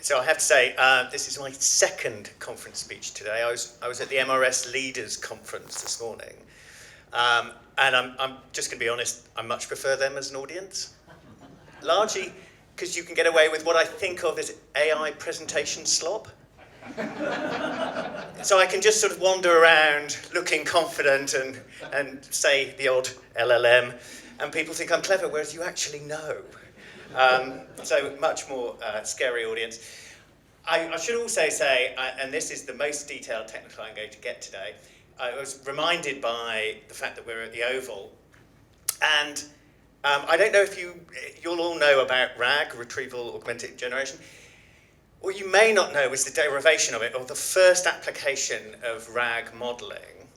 So I have to say, this is my second conference speech today. I was at the MRS Leaders Conference this morning. And I'm just going to be honest, I much prefer them as an audience. Largely because you can get away with what I think of as AI presentation slop. So I can just sort of wander around looking confident and say the odd LLM, and people think I'm clever, whereas you actually know. So much more scary audience. I should also say, and this is the most detailed technical I'm going to get today, I was reminded by the fact that we're at the Oval, and I don't know if you'll all know about RAG, Retrieval Augmented Generation. What you may not know is the derivation of it, or the first application of RAG modeling,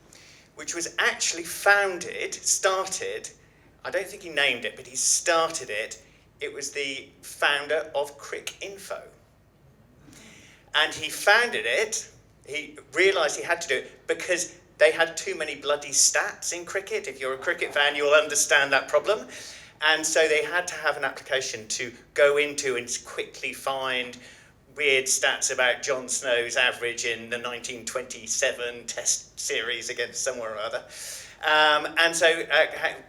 which was actually started, I don't think he named it, but he started it. It was the founder of Cricinfo. And he founded it, he realised he had to do it because they had too many bloody stats in cricket. If you're a cricket fan, you'll understand that problem. And so they had to have an application to go into and quickly find weird stats about Jon Snow's average in the 1927 Test series against somewhere or other. And so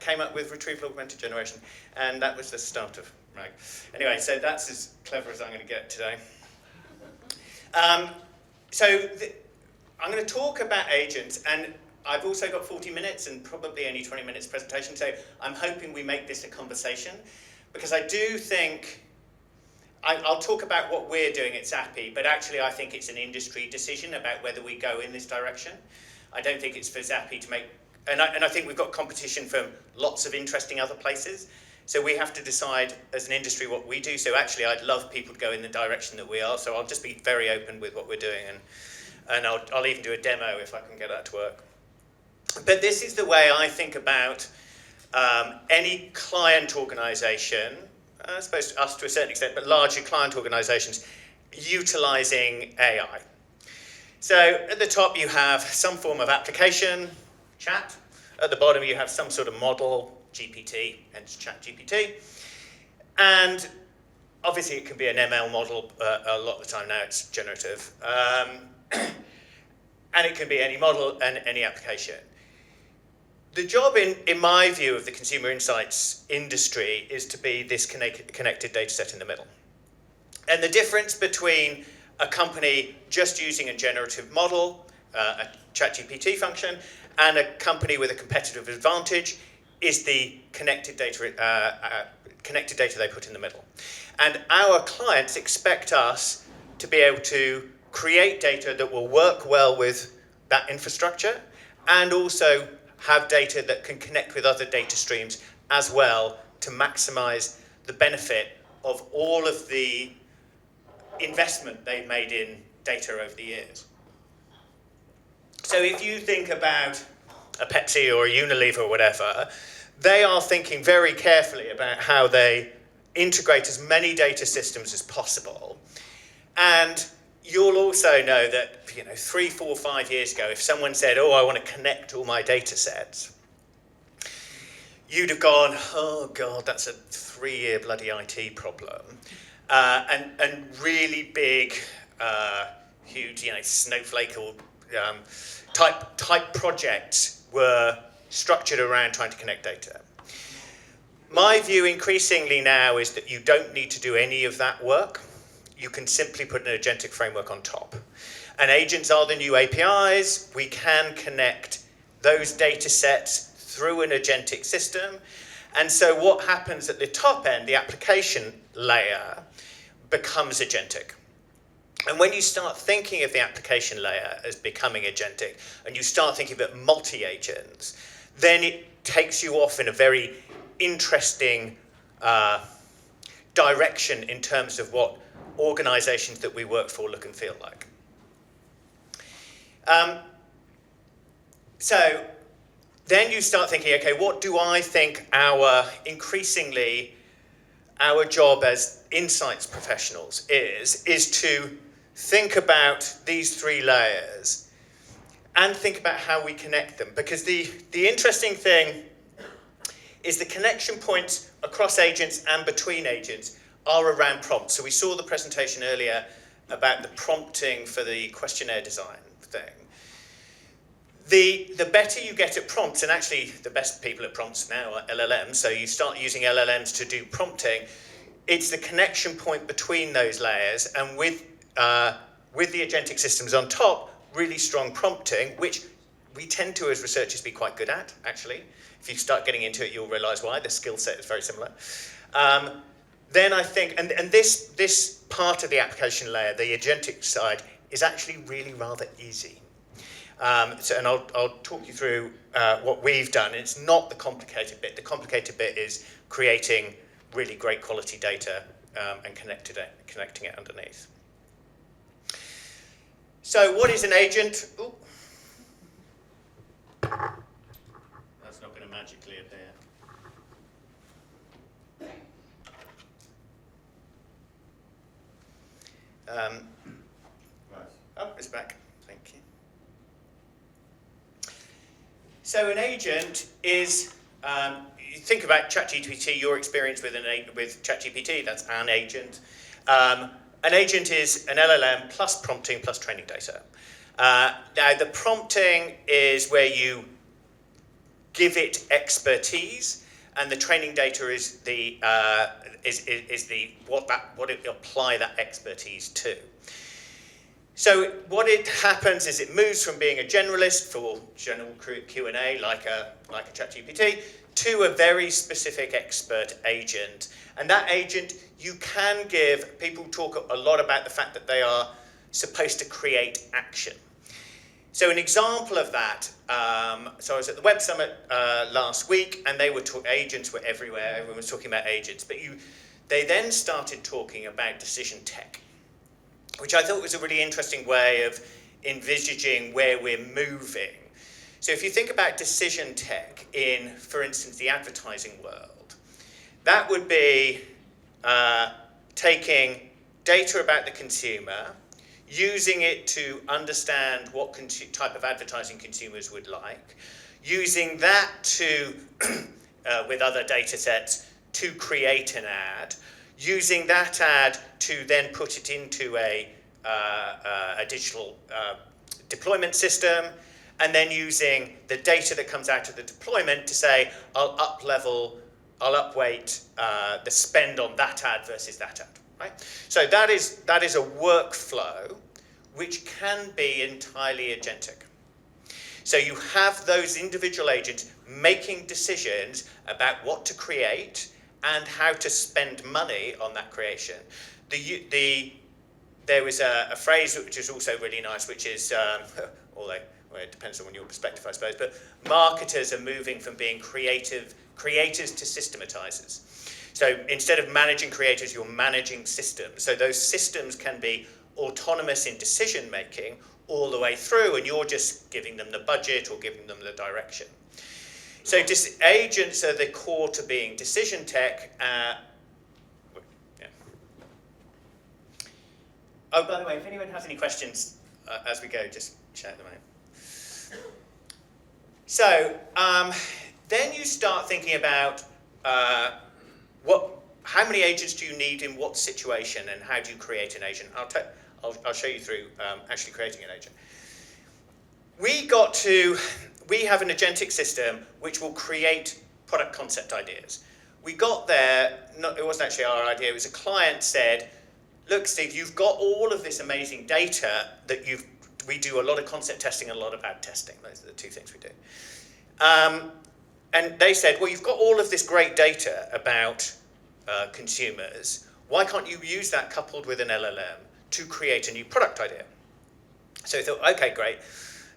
came up with Retrieval Augmented Generation. And that was the start of RAG. Anyway, so that's as clever as I'm going to get today. I'm going to talk about agents, and I've also got 40 minutes and probably only 20 minutes presentation, so I'm hoping we make this a conversation, because I do think, I'll talk about what we're doing at Zappi, but actually I think it's an industry decision about whether we go in this direction. I don't think it's for Zappi to make, and I think we've got competition from lots of interesting other places, so we have to decide as an industry what we do. So actually I'd love people to go in the direction that we are, so I'll just be very open with what we're doing, and I'll even do a demo if I can get that to work. But this is the way I think about any client organization, I suppose us to a certain extent, but largely client organizations, utilizing AI. So at the top you have some form of application, chat. At the bottom you have some sort of model, GPT, hence ChatGPT. And obviously it can be an ML model, a lot of the time now it's generative. And it can be any model and any application. The job, in my view, of the consumer insights industry is to be this connected data set in the middle. And the difference between a company just using a generative model, a ChatGPT function, and a company with a competitive advantage is the connected data they put in the middle. And our clients expect us to be able to create data that will work well with that infrastructure, and also have data that can connect with other data streams as well to maximize the benefit of all of the investment they've made in data over the years. So if you think about a Pepsi or a Unilever or whatever, they are thinking very carefully about how they integrate as many data systems as possible. And you'll also know that 3, 4, 5 years ago, if someone said, oh, I want to connect all my data sets, you'd have gone, oh God, that's a 3-year bloody IT problem. And really big, huge, snowflake or type projects were structured around trying to connect data. My view increasingly now is that you don't need to do any of that work. You can simply put an agentic framework on top. And agents are the new APIs. We can connect those data sets through an agentic system. And so what happens at the top end, the application layer, becomes agentic. And when you start thinking of the application layer as becoming agentic, and you start thinking of it multi-agents, then it takes you off in a very interesting direction in terms of what organizations that we work for look and feel like. So then you start thinking, okay, what do I think increasingly our job as insights professionals is to think about these 3 layers and think about how we connect them. Because the interesting thing is the connection points across agents and between agents are around prompts. So we saw the presentation earlier about the prompting for the questionnaire design thing. The better you get at prompts, and actually the best people at prompts now are LLMs, so you start using LLMs to do prompting, it's the connection point between those layers, and with the agentic systems on top, really strong prompting, which we tend to, as researchers, be quite good at, actually. If you start getting into it, you'll realize why. The skill set is very similar. Then I think, and this part of the application layer, the agentic side, is actually really rather easy. And I'll talk you through what we've done. It's not the complicated bit. The complicated bit is creating really great quality data and connecting it underneath. So what is an agent? Ooh. That's not going to magically appear. Oh, it's back. Thank you. So an agent is, you think about ChatGPT, your experience with ChatGPT, that's an agent. An agent is an LLM plus prompting plus training data. Now the prompting is where you give it expertise, and the training data is the what it apply that expertise to. So what it happens is it moves from being a generalist for general Q&A like a ChatGPT to a very specific expert agent. And that agent, you can give, people talk a lot about the fact that they are supposed to create action. So an example of that, so I was at the Web Summit last week, and agents were everywhere, everyone was talking about agents, but they then started talking about decision tech, which I thought was a really interesting way of envisaging where we're moving. So if you think about decision tech in, for instance, the advertising world, that would be taking data about the consumer, using it to understand what type of advertising consumers would like, using that to, with other data sets, to create an ad, using that ad to then put it into a digital deployment system, and then using the data that comes out of the deployment to say, I'll upweight the spend on that ad versus that ad, right? So that is a workflow which can be entirely agentic. So you have those individual agents making decisions about what to create and how to spend money on that creation. There was a phrase which is also really nice, which is, although it depends on your perspective, I suppose, but marketers are moving from being creators to systematizers. So instead of managing creators, you're managing systems. So those systems can be autonomous in decision making all the way through, and you're just giving them the budget or giving them the direction. So agents are the core to being decision tech. Oh, by the way, if anyone has any questions as we go, just shout them out. So then you start thinking about how many agents do you need in what situation, and how do you create an agent? I'll show you through actually creating an agent. We have an agentic system which will create product concept ideas. We got there, it wasn't actually our idea, it was a client said, look, Steve, you've got all of this amazing data that we do a lot of concept testing and a lot of ad testing. Those are the two things we do. And they said, well, you've got all of this great data about consumers. Why can't you use that coupled with an LLM to create a new product idea? So we thought, okay, great.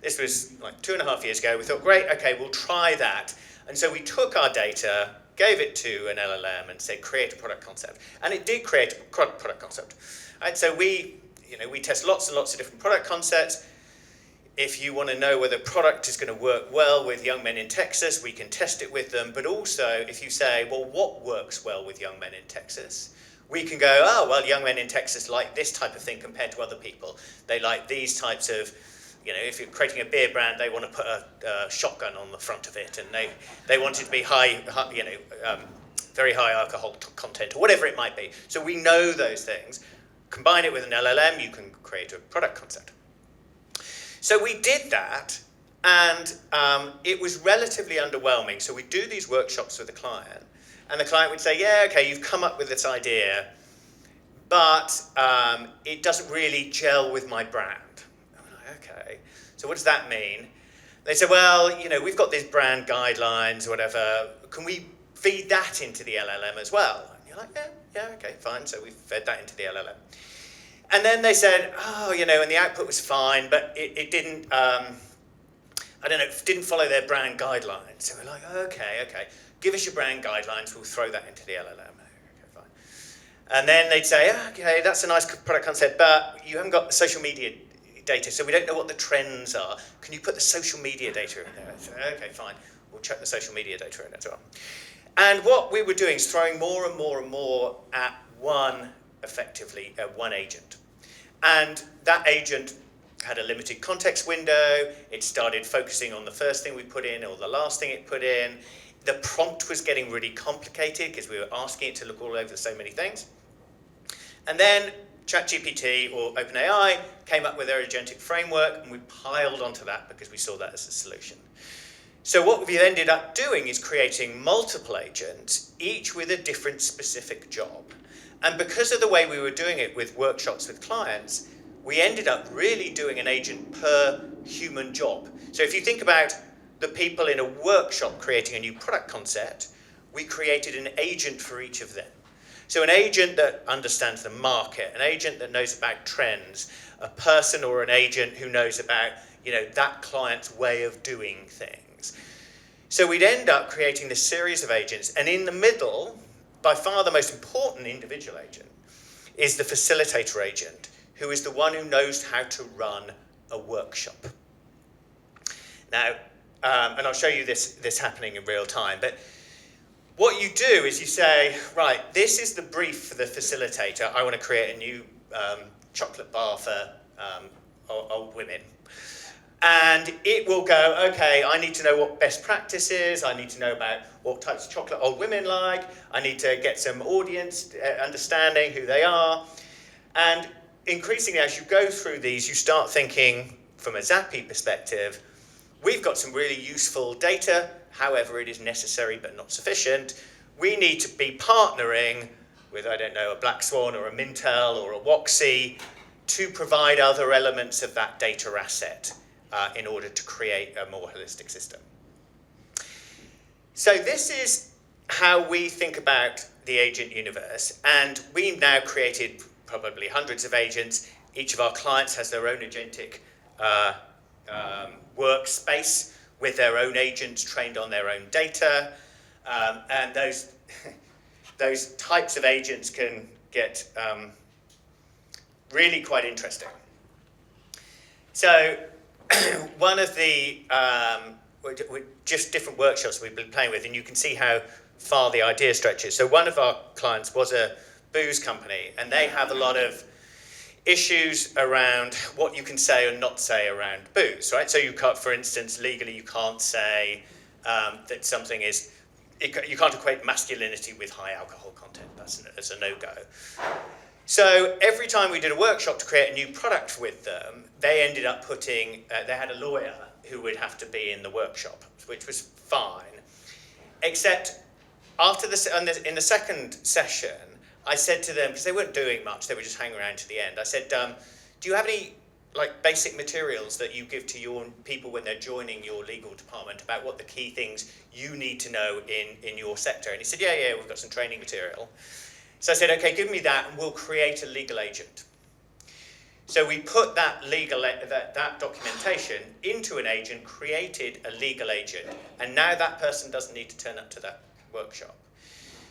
This was like 2.5 years ago. We thought, great, okay, we'll try that. And so we took our data, gave it to an LLM and said, create a product concept. And it did create a product concept. Right? So we test lots and lots of different product concepts. If you want to know whether a product is going to work well with young men in Texas, we can test it with them. But also, if you say, well, what works well with young men in Texas? We can go, oh, well, young men in Texas like this type of thing compared to other people. They like these types of, if you're creating a beer brand, they want to put a shotgun on the front of it, and they want it to be very high alcohol content, or whatever it might be. So we know those things. combine it with an LLM, you can create a product concept. So we did that, and it was relatively underwhelming. So we'd do these workshops with the client, and the client would say, yeah, okay, you've come up with this idea, but it doesn't really gel with my brand. I'm like, okay, so what does that mean? They said, well, you know, we've got these brand guidelines or whatever. Can we feed that into the LLM as well? And you're like, yeah, okay, fine. So we fed that into the LLM. And then they said, oh, you know, and the output was fine, but it didn't, I don't know, it didn't follow their brand guidelines. So we're like, okay, give us your brand guidelines, we'll throw that into the LLM. Okay, fine. And then they'd say, okay, that's a nice product concept, but you haven't got the social media data, so we don't know what the trends are. Can you put the social media data in there? So, okay, fine. We'll check the social media data in as well. And what we were doing is throwing more and more and more at one agent. And that agent had a limited context window. It started focusing on the first thing we put in or the last thing it put in. The prompt was getting really complicated because we were asking it to look all over so many things. And then ChatGPT or OpenAI came up with their agentic framework, and we piled onto that because we saw that as a solution. So what we ended up doing is creating multiple agents, each with a different specific job. And because of the way we were doing it with workshops with clients, we ended up really doing an agent per human job. So if you think about the people in a workshop creating a new product concept, we created an agent for each of them. So an agent that understands the market, an agent that knows about trends, a person or an agent who knows about, you know, that client's way of doing things. So we'd end up creating this series of agents, and in the middle, by far the most important individual agent is the facilitator agent, who is the one who knows how to run a workshop. Now, and I'll show you this happening in real time, but what you do is you say, right, this is the brief for the facilitator. I want to create a new chocolate bar for old women. And it will go, okay, I need to know what best practice is. I need to know about what types of chocolate old women like. I need to get some audience understanding who they are. And increasingly, as you go through these, you start thinking from a Zappi perspective, we've got some really useful data. However, it is necessary but not sufficient. We need to be partnering with, I don't know, a Black Swan or a Mintel or a Woxy to provide other elements of that data asset in order to create a more holistic system. So this is how we think about the agent universe. And we've now created probably hundreds of agents. Each of our clients has their own agentic workspace with their own agents trained on their own data. And those types of agents can get really quite interesting. So one of the just different workshops we've been playing with, and you can see how far the idea stretches. So one of our clients was a booze company, and they have a lot of issues around what you can say or not say around booze, right? So you can't, for instance, legally you can't say that something is, you can't equate masculinity with high alcohol content. That's a no-go. So every time we did a workshop to create a new product with them, they ended up putting, they had a lawyer who would have to be in the workshop, which was fine. Except after in the second session, I said to them, because they weren't doing much, they were just hanging around to the end, I said, do you have any basic materials that you give to your people when they're joining your legal department about what the key things you need to know in your sector? And he said, yeah, we've got some training material. So I said, okay, give me that and we'll create a legal agent. So we put that documentation into an agent, created a legal agent, and now that person doesn't need to turn up to that workshop.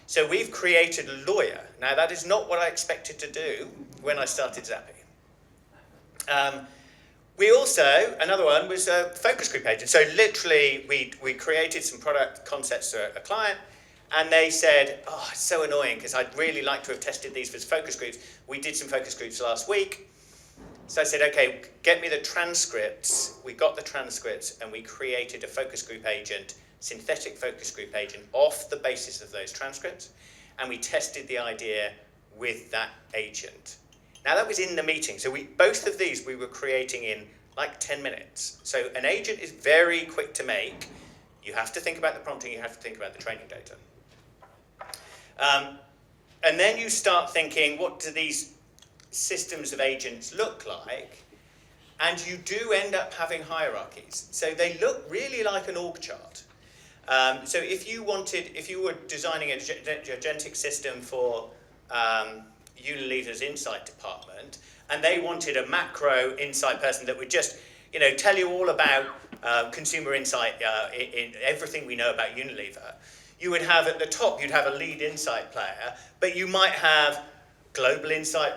So we've created a lawyer. Now that is not what I expected to do when I started Zappi. We also, another one was a focus group agent. So literally we created some product concepts for a client, and they said, oh, it's so annoying because I'd really like to have tested these for focus groups. We did some focus groups last week. So I said, okay, get me the transcripts. We got the transcripts and we created a focus group agent, synthetic focus group agent off the basis of those transcripts. And we tested the idea with that agent. Now that was in the meeting. So both of these we were creating in like 10 minutes. So an agent is very quick to make. You have to think about the prompting, you have to think about the training data. And then you start thinking, what do these systems of agents look like? And you do end up having hierarchies. So they look really like an org chart. So if you were designing a agentic system for Unilever's insight department, and they wanted a macro insight person that would just, tell you all about consumer insight in everything we know about Unilever, you would have at the top, you'd have a lead insight player, but you might have global insight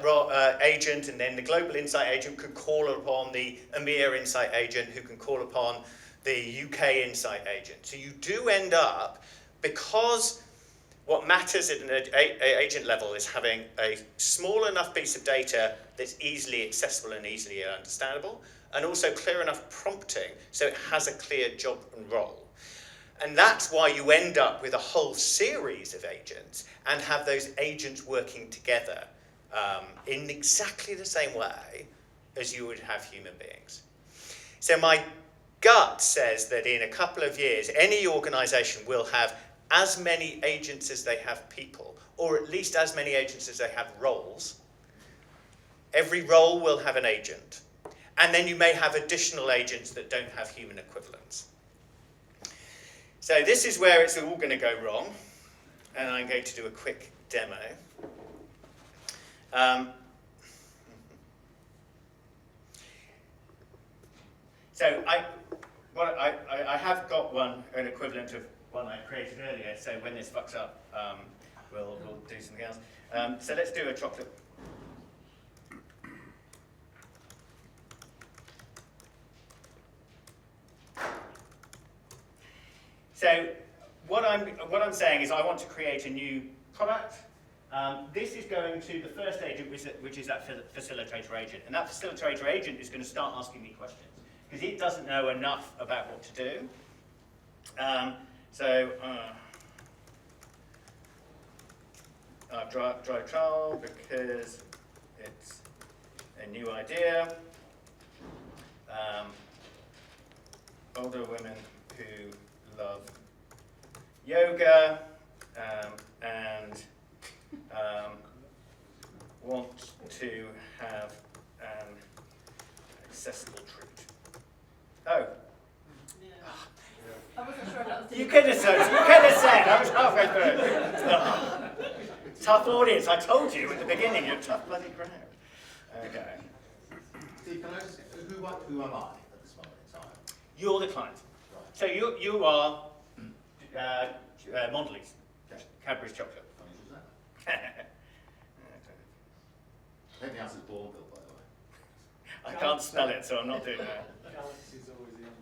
agent, and then the global insight agent could call upon the EMEA insight agent, who can call upon the UK insight agent. So you do end up, because what matters at an agent level is having a small enough piece of data that's easily accessible and easily understandable, and also clear enough prompting so it has a clear job and role. And that's why you end up with a whole series of agents and have those agents working together in exactly the same way as you would have human beings. So my gut says that in a couple of years, any organization will have as many agents as they have people, or at least as many agents as they have roles. Every role will have an agent. And then you may have additional agents that don't have human equivalents. So this is where it's all going to go wrong. And I'm going to do a quick demo. So I have got an equivalent of one I created earlier. So when this fucks up, we'll do something else. So let's do a chocolate. So what I'm saying is I want to create a new product. This is going to the first agent, which is that facilitator agent. And that facilitator agent is going to start asking me questions, because it doesn't know enough about what to do. I've drive trial because it's a new idea. Older women who love yoga and want to have an accessible treat. Oh. Yeah. I wasn't sure that was You could have said, I was halfway through. Tough audience, I told you at the beginning, you're a tough bloody crowd. Okay. Steve, can I just, who am I at this moment in time? You're the client. Right. So you are Mondelez, Cadbury's chocolate. Funny as that. I think the answer's Bourneville, by the way. I can't spell it, so I'm not doing that. Galaxy's always the answer.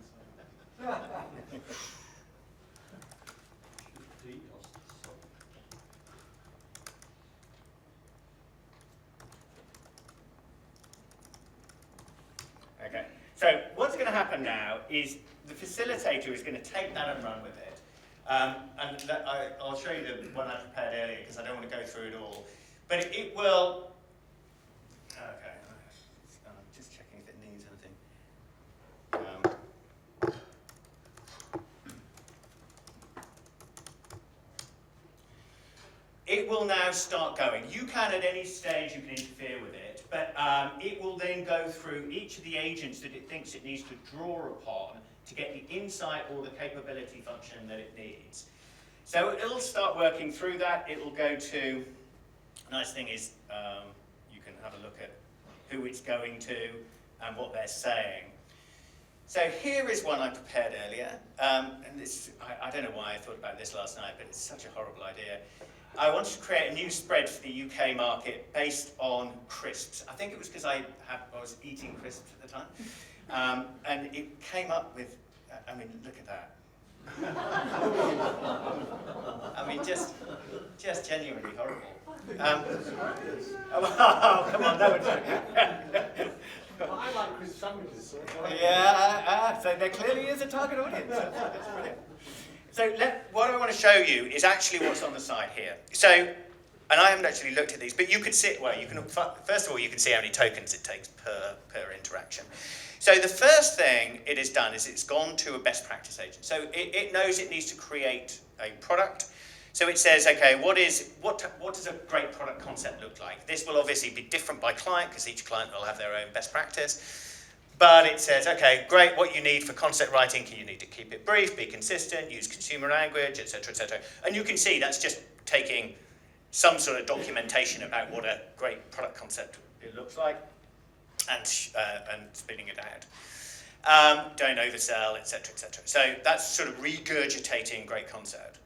Okay, so what's going to happen now is the facilitator is going to take that and run with it. I'll show you the one I prepared earlier because I don't want to go through it all. But it will... Okay, I'm just checking if it needs anything. It will now start going. You can at any stage, you can interfere with it, but it will then go through each of the agents that it thinks it needs to draw upon to get the insight or the capability function that it needs. So it'll start working through that. It'll go to, nice thing is you can have a look at who it's going to and what they're saying. So here is one I prepared earlier. And this, I don't know why I thought about this last night, but it's such a horrible idea. I wanted to create a new spread for the UK market based on crisps. I think it was because I was eating crisps at the time. And it came up with, I mean, look at that. I mean, just genuinely horrible. Oh, come on, that would... I like crisp sandwiches. So Yeah, so there clearly is a target audience. That's brilliant. So what I want to show you is actually what's on the side here. So and I haven't actually looked at these, but you could see, well, you can, first of all, you can see how many tokens it takes per interaction. So the first thing it has done is it's gone to a best practice agent. So it knows it needs to create a product. So it says, okay, what does a great product concept look like? This will obviously be different by client, because each client will have their own best practice. But it says, okay, great, what you need for concept writing, you need to keep it brief, be consistent, use consumer language, etc., etc. And you can see that's just taking some sort of documentation about what a great product concept it looks like, and spitting it out. Don't oversell, etc., etc. So that's sort of regurgitating great concept.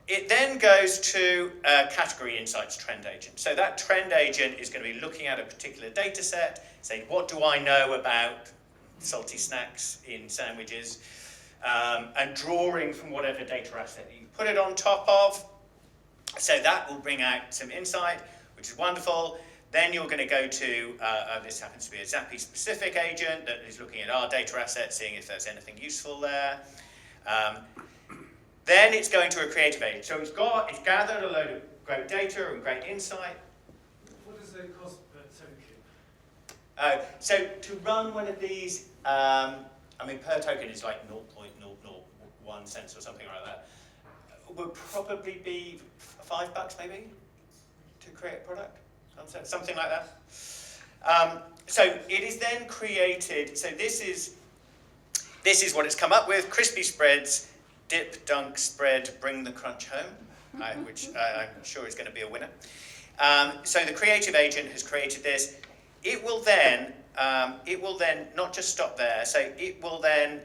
It then goes to category insights trend agent. So that trend agent is going to be looking at a particular data set, saying, what do I know about salty snacks in sandwiches, and drawing from whatever data asset you put it on top of. So that will bring out some insight, which is wonderful. Then you're going to go to, this happens to be a Zappi specific agent that is looking at our data asset, seeing if there's anything useful there. Then it's going to a creative agent. So it's gathered a load of great data and great insight. What does it cost per token? So to run one of these, I mean, per token is like 0.001 cents or something like that. Would probably be $5 maybe to create a product, something like that. So it is then created. So this is what it's come up with: crispy spreads, dip, dunk, spread, bring the crunch home, which I'm sure is going to be a winner. So the creative agent has created this. It will then not just stop there. So it will then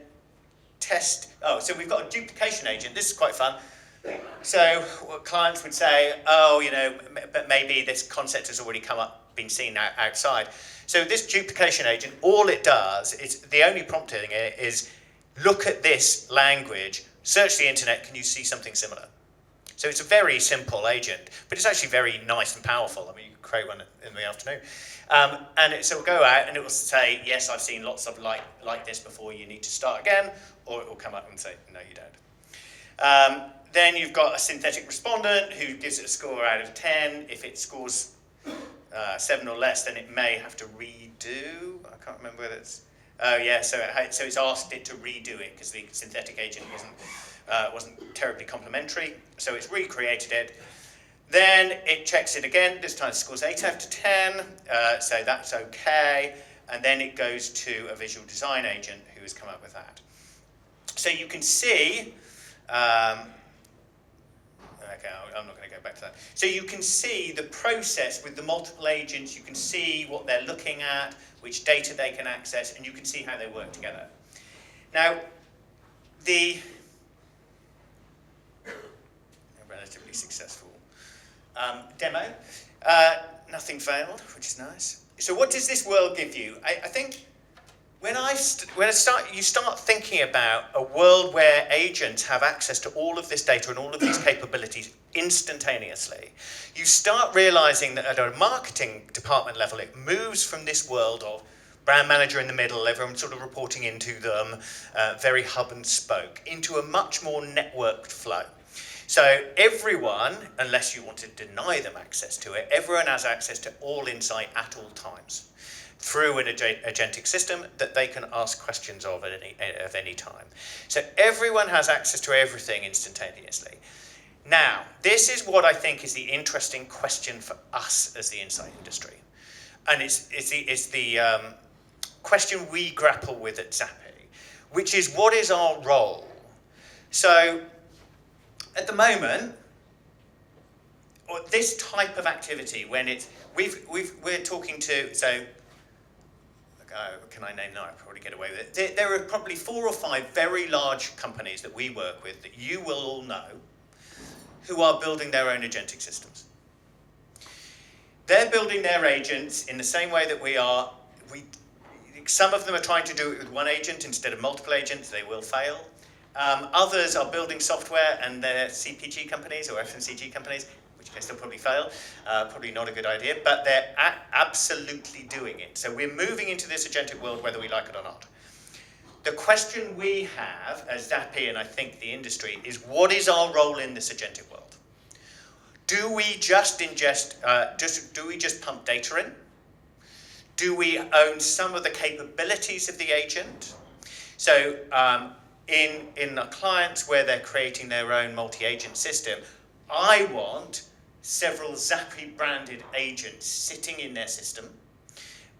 test. Oh, so we've got a duplication agent. This is quite fun. So clients would say, oh, but maybe this concept has already been seen outside. So this duplication agent, all it does is, the only prompting it is, look at this language, search the internet, can you see something similar? So it's a very simple agent, but it's actually very nice and powerful. I mean, you can create one in the afternoon. And so it'll go out and it will say, yes, I've seen lots of like this before, you need to start again, or it will come up and say, no, you don't. Then you've got a synthetic respondent who gives it a score out of 10. If it scores 7 or less, then it may have to redo. I can't remember whether it's... Oh, yeah, so it's asked it to redo it because the synthetic agent wasn't terribly complementary. So it's recreated it. Then it checks it again. This time it scores 8 out of 10, so that's okay. And then it goes to a visual design agent who has come up with that. So you can see... Okay, I'm not going to go back to that. So you can see the process with the multiple agents. You can see what they're looking at, which data they can access, and you can see how they work together. Now, the relatively successful demo, nothing failed, which is nice. So what does this world give you? I think you start thinking about a world where agents have access to all of this data and all of these capabilities instantaneously, you start realizing that at a marketing department level, it moves from this world of brand manager in the middle, everyone sort of reporting into them, very hub and spoke, into a much more networked flow. So everyone, unless you want to deny them access to it, everyone has access to all insight at all times, through an agentic system that they can ask questions of at any time. So everyone has access to everything instantaneously. Now, this is what I think is the interesting question for us as the insight industry. And it's the question we grapple with at Zappi, which is, what is our role? So at the moment, or this type of activity, when it's, we're talking to, so, can I name? No, I'll probably get away with it. There are probably 4 or 5 very large companies that we work with that you will all know who are building their own agentic systems. They're building their agents in the same way that we are. Some of them are trying to do it with one agent instead of multiple agents. They will fail. Others are building software and they're CPG companies or FMCG companies, which case they'll probably fail. Probably not a good idea, but they're absolutely doing it. So we're moving into this agentic world whether we like it or not. The question we have as Zappi, and I think the industry, is what is our role in this agentic world? Do we just ingest, do we just pump data in? Do we own some of the capabilities of the agent? So in the clients where they're creating their own multi-agent system, I want several Zappi branded agents sitting in their system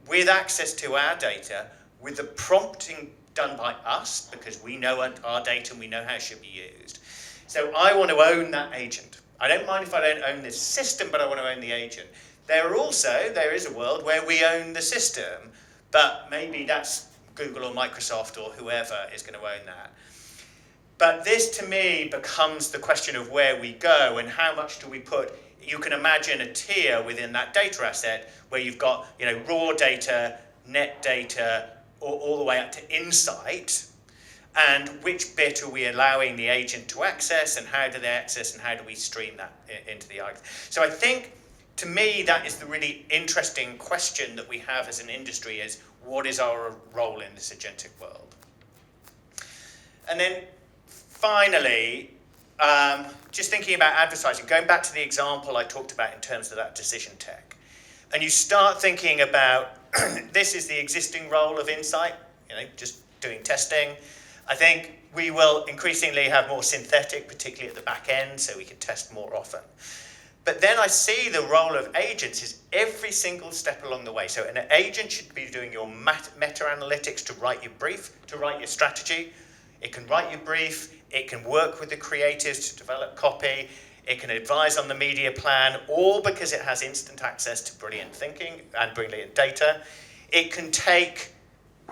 with access to our data, with the prompting done by us, because we know our data and we know how it should be used. So I want to own that agent. I don't mind if I don't own this system, but I want to own the agent. There is a world where we own the system, but maybe that's Google or Microsoft or whoever is going to own that. But this, to me, becomes the question of where we go and how much do we put. You can imagine a tier within that data asset where you've got, raw data, net data, or all the way up to insight. And which bit are we allowing the agent to access, and how do they access, and how do we stream that into the algorithm? So I think, to me, that is the really interesting question that we have as an industry, is what is our role in this agentic world? And then finally, just thinking about advertising, going back to the example I talked about in terms of that decision tech. And you start thinking about, this is the existing role of insight, just doing testing. I think we will increasingly have more synthetic, particularly at the back end, so we can test more often. But then I see the role of agents is every single step along the way. So an agent should be doing your meta-analytics to write your brief, to write your strategy. It can write your brief. It can work with the creatives to develop copy. It can advise on the media plan, all because it has instant access to brilliant thinking and brilliant data. It can take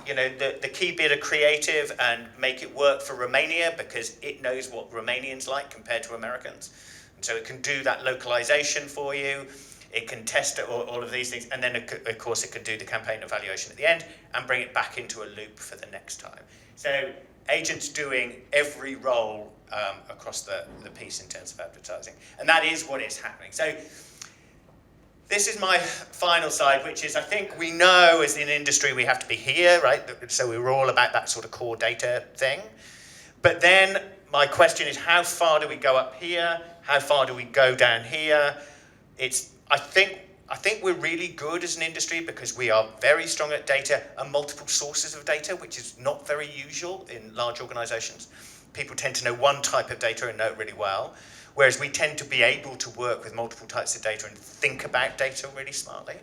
the key bit of creative and make it work for Romania because it knows what Romanians like compared to Americans. And so it can do that localization for you. It can test all of these things. And then, of course, it can do the campaign evaluation at the end and bring it back into a loop for the next time. So agents doing every role across the piece in terms of advertising. And that is what is happening. So this is my final slide, which is I think we know as an industry we have to be here, right? So we were all about that sort of core data thing. But then my question is, how far do we go up here? How far do we go down here? I think we're really good as an industry because we are very strong at data and multiple sources of data, which is not very usual in large organizations. People tend to know one type of data and know it really well. Whereas we tend to be able to work with multiple types of data and think about data really smartly.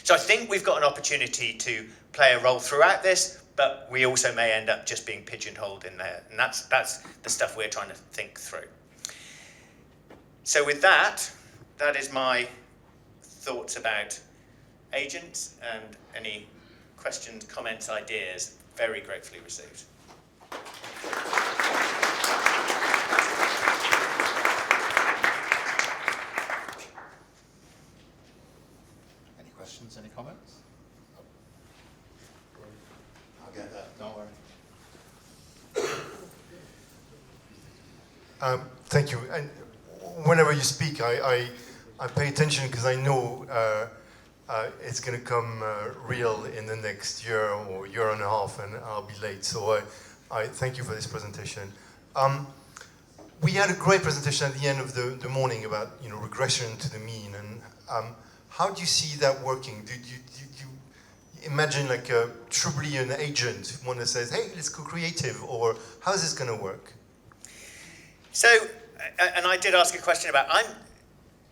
So I think we've got an opportunity to play a role throughout this, but we also may end up just being pigeonholed in there. And that's the stuff we're trying to think through. So with that is my thoughts about agents, and any questions, comments, ideas, very gratefully received. Any comments? I'll get that, don't worry. Thank you. And whenever you speak, I pay attention because I know it's going to come real in the next year or year and a half, and I'll be late. So I thank you for this presentation. We had a great presentation at the end of the morning about regression to the mean, and how do you see that working? Do you imagine like a truly an agent, one that says, hey, let's go creative, or how is this going to work? So, and I did ask a question about,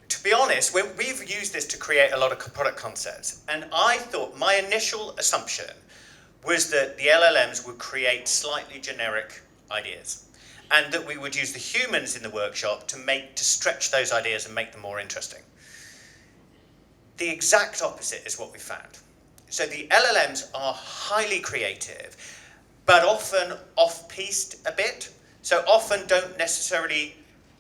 to be honest, we've used this to create a lot of product concepts, and I thought my initial assumption was that the LLMs would create slightly generic ideas, and that we would use the humans in the workshop to stretch those ideas and make them more interesting. The exact opposite is what we found. So the LLMs are highly creative, but often off-piste a bit. So often don't necessarily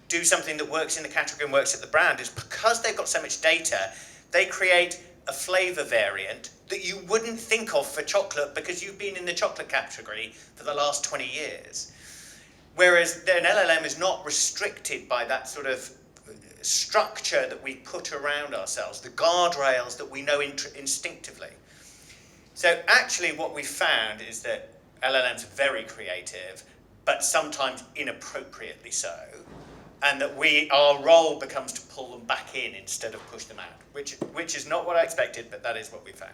do something that works in the category and works at the brand. It's because they've got so much data, they create a flavor variant that you wouldn't think of for chocolate because you've been in the chocolate category for the last 20 years. Whereas an LLM is not restricted by that sort of structure that we put around ourselves, the guardrails that we know instinctively. So actually what we found is that LLMs are very creative, but sometimes inappropriately so. and that our role becomes to pull them back in instead of push them out, which is not what I expected, but that is what we found.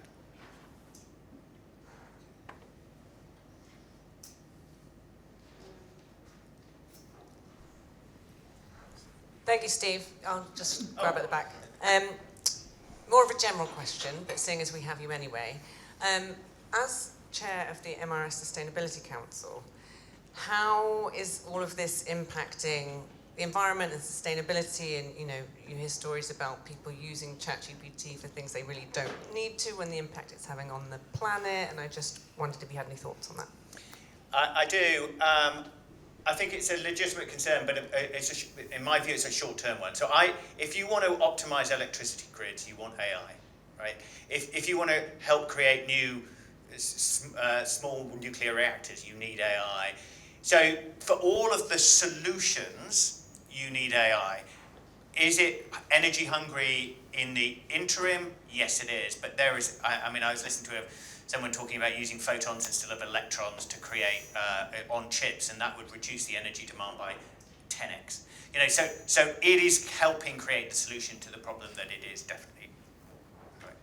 Thank you, Steve. I'll just grab at the back. More of a general question, but seeing as we have you anyway, as chair of the MRS Sustainability Council, how is all of this impacting the environment and sustainability? And you hear stories about people using ChatGPT for things they really don't need to, and the impact it's having on the planet. And I just wondered if you had any thoughts on that. I do. I think it's a legitimate concern, but in my view, it's a short-term one. So if you want to optimize electricity grids, you want AI, right? If you want to help create new small nuclear reactors, you need AI. So for all of the solutions, you need AI. Is it energy hungry in the interim? Yes, it is. But there is, I was listening to someone talking about using photons instead of electrons to create on chips, and that would reduce the energy demand by 10x. So it is helping create the solution to the problem that it is definitely. Right.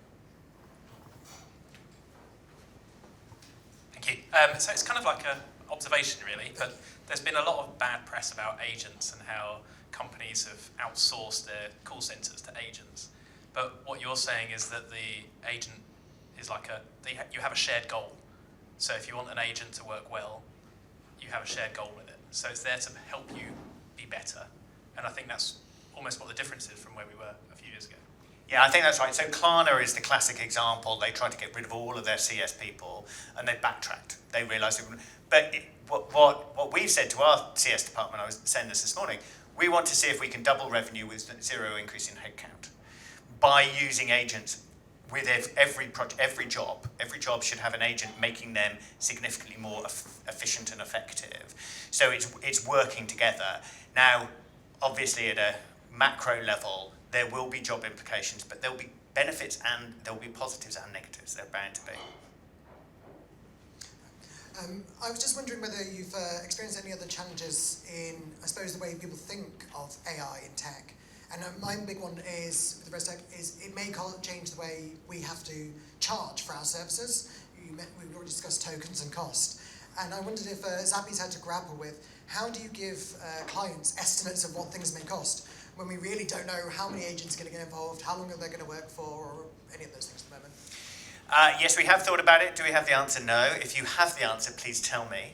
Thank you. So it's kind of like an observation, really, but there's been a lot of bad press about agents and how companies have outsourced their call centers to agents. But what you're saying is that the agent is like you have a shared goal. So if you want an agent to work well, you have a shared goal with it. So it's there to help you be better. And I think that's almost what the difference is from where we were a few years ago. Yeah, I think that's right. So Klarna is the classic example. They tried to get rid of all of their CS people, and they backtracked. They realised it wouldn't. But what we've said to our CS department, I was saying this morning, we want to see if we can double revenue with zero increase in headcount by using agents. With every job should have an agent making them significantly more efficient and effective. So it's working together. Now, obviously at a macro level, there will be job implications, but there'll be benefits and there'll be positives and negatives. They're bound to be. I was just wondering whether you've experienced any other challenges in, I suppose, the way people think of AI in tech. And my big one is, with the rest of tech, is it may change the way we have to charge for our services. We've already discussed tokens and cost. And I wondered if Zappi's had to grapple with, how do you give clients estimates of what things may cost when we really don't know how many agents are going to get involved, how long are they going to work for, or any of those things at the moment? Yes, we have thought about it. Do we have the answer? No. If you have the answer, please tell me.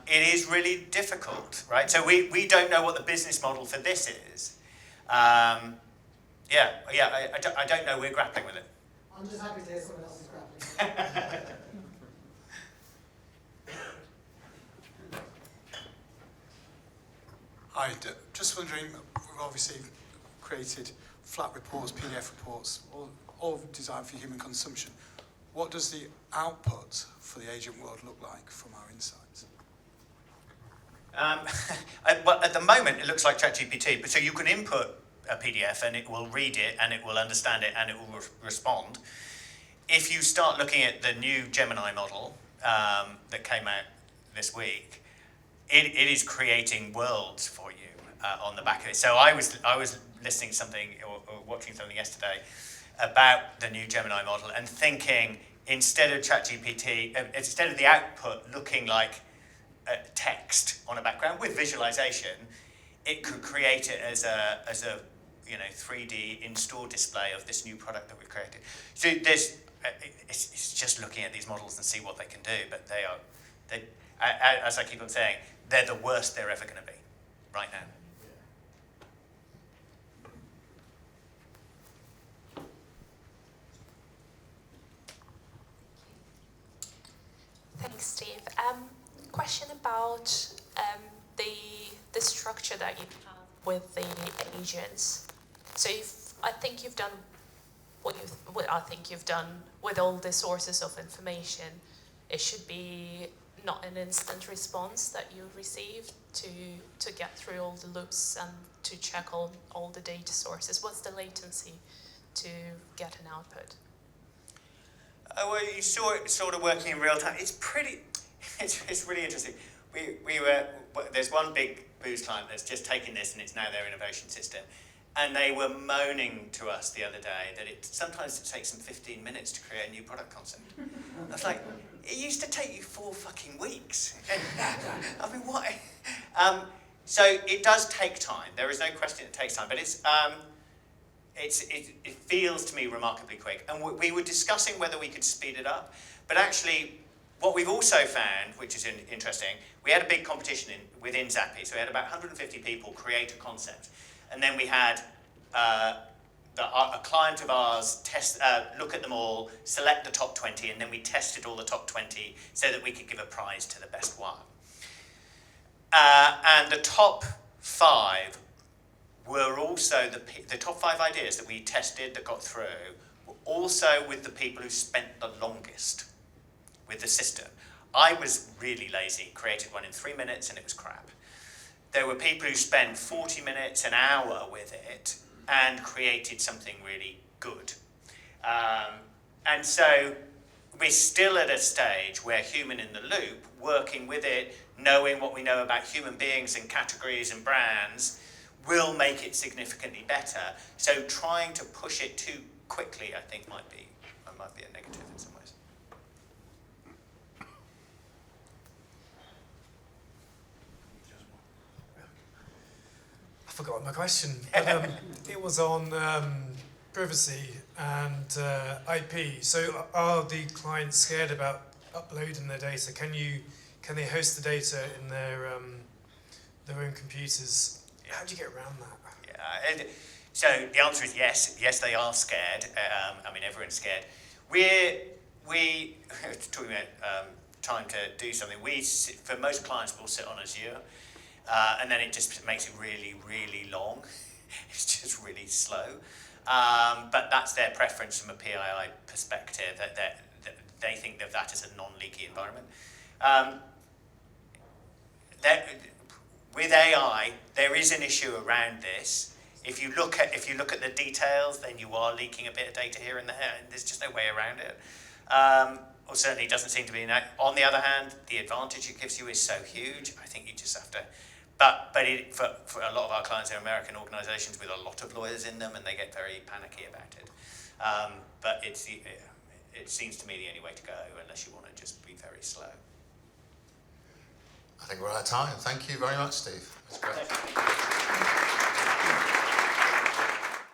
It is really difficult, right? So we don't know what the business model for this is. I don't know. We're grappling with it. I'm just happy to hear someone else is grappling. Hi, just wondering, we've obviously created flat reports, PDF reports, all designed for human consumption. What does the output for the agent world look like from our insights? Well, at the moment, it looks like ChatGPT. But so you can input a PDF and it will read it and it will understand it and it will respond. If you start looking at the new Gemini model that came out this week, it is creating worlds for you on the back of it. So I was listening to something or watching something yesterday about the new Gemini model and thinking, instead of ChatGPT, instead of the output looking like text on a background with visualization, it could create it as a 3D in-store display of this new product that we've created. So it's just looking at these models and see what they can do, but they as I keep on saying, they're the worst they're ever going to be right now. Thanks, Steve. Question about the structure that you have with the agents. So I think you've done what I think you've done with all the sources of information. It should be not an instant response that you receive to get through all the loops and to check all the data sources. What's the latency to get an output? Well, you saw it sort of working in real time. It's really interesting. there's one big booze client that's just taken this and it's now their innovation system. And they were moaning to us the other day that sometimes it takes them 15 minutes to create a new product concept. I was like, it used to take you 4 fucking weeks. I mean, what? So it does take time. There is no question it takes time, but it feels to me remarkably quick. And we were discussing whether we could speed it up, but actually, what we've also found, which is interesting, we had a big competition within Zappi. So we had about 150 people create a concept. And then we had a client of ours look at them all, select the top 20, and then we tested all the top 20 so that we could give a prize to the best one. And the top 5 were also the top 5 ideas that we tested that got through were also with the people who spent the longest with the system. I was really lazy, created one in 3 minutes and it was crap. There were people who spent 40 minutes, an hour with it and created something really good. And so we're still at a stage where human in the loop, working with it, knowing what we know about human beings and categories and brands, will make it significantly better. So trying to push it too quickly, I think, might be a negative in some ways. I forgot my question. But, it was on privacy and IP. So are the clients scared about uploading their data? Can they host the data in their own computers? How do you get around that? Yeah. So the answer is yes. Yes, they are scared. I mean, everyone's scared. We talking about time to do something. For most clients, we'll sit on Azure, and then it just makes it really, really long. It's just really slow. But that's their preference from a PII perspective. That they think of that as a non-leaky environment. With AI, there is an issue around this. If you look at the details, then you are leaking a bit of data here and there, and there's just no way around it. Or certainly doesn't seem to be. On the other hand, the advantage it gives you is so huge. I think you just have to. But for a lot of our clients, they're American organisations with a lot of lawyers in them, and they get very panicky about it. But it seems to me the only way to go, unless you want to just be very slow. I think we're out of time. Thank you very much, Steve. That's great.